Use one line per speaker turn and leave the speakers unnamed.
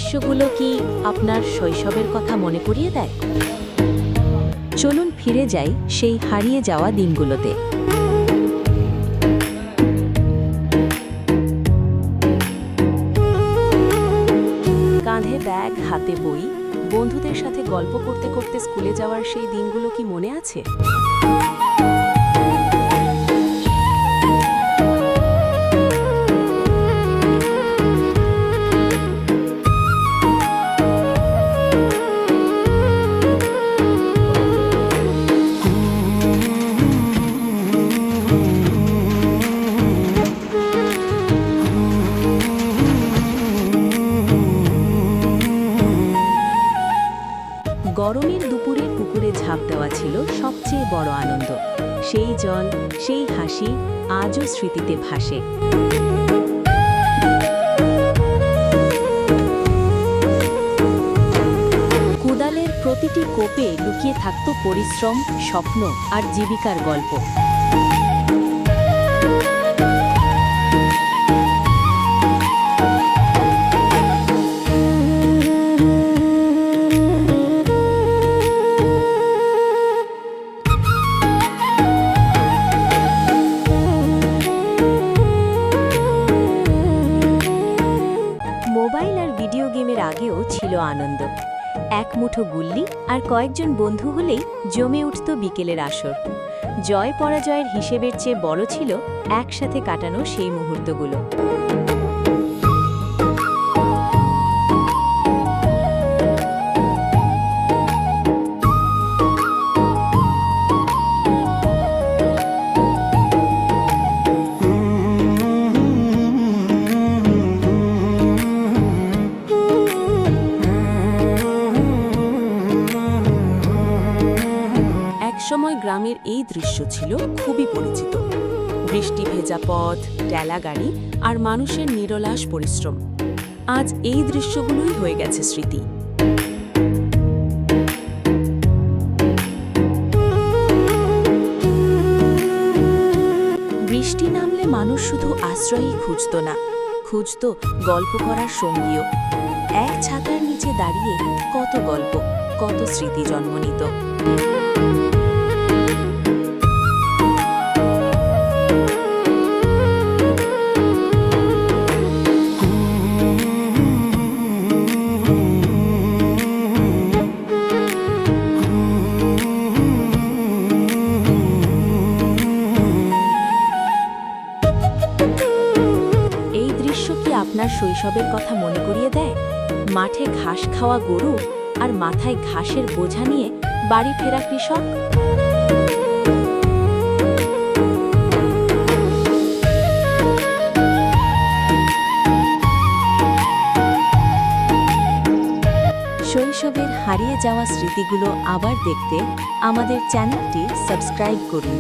দৃশ্যগুলো কি আপনার শৈশবের কথা মনে করিয়ে দেয়? চলুন ফিরে যাই সেই হারিয়ে যাওয়া দিনগুলোতে। কাঁধে ব্যাগ, হাতে বই, বন্ধুদের সাথে গল্প করতে করতে স্কুলে যাওয়ার সেই দিনগুলো কি মনে আছে? গরমের দুপুরে পুকুরে ঝাঁপ দেওয়া ছিল সবচেয়ে বড় আনন্দ। সেই জল, সেই হাসি আজও স্মৃতিতে ভাসে। কোদালের প্রতিটি কোপে লুকিয়ে থাকত পরিশ্রম, স্বপ্ন আর জীবিকার গল্প। মোবাইল আর ভিডিও গেমের আগেও ছিল আনন্দ। এক মুঠো গুল্লি আর কয়েকজন বন্ধু হলেই জমে উঠত বিকেলের আসর। জয় পরাজয়ের হিসেবের চেয়ে বড় ছিল একসাথে কাটানো সেই মুহূর্তগুলো। একসময় গ্রামের এই দৃশ্য ছিল খুবই পরিচিত। বৃষ্টি ভেজা পথ, টেলা গাড়ি আর মানুষের নিরলস পরিশ্রম। আজ এই দৃশ্যগুলোই হয়ে গেছে স্মৃতি। বৃষ্টি নামলে মানুষ শুধু আশ্রয়ই খুঁজত না, খুঁজত গল্প করার সঙ্গীও। এক ছাতার নিচে দাঁড়িয়ে কত গল্প, কত স্মৃতি জন্ম নিত। আপনার শৈশবের কথা মনে করিয়ে দেয়? মাঠে ঘাস খাওয়া গরু আর মাথায় ঘাসের বোঝা নিয়ে বাড়ি ফেরা কৃষক। শৈশবের হারিয়ে যাওয়া স্মৃতিগুলো আবার দেখতে আমাদের চ্যানেলটি সাবস্ক্রাইব করুন।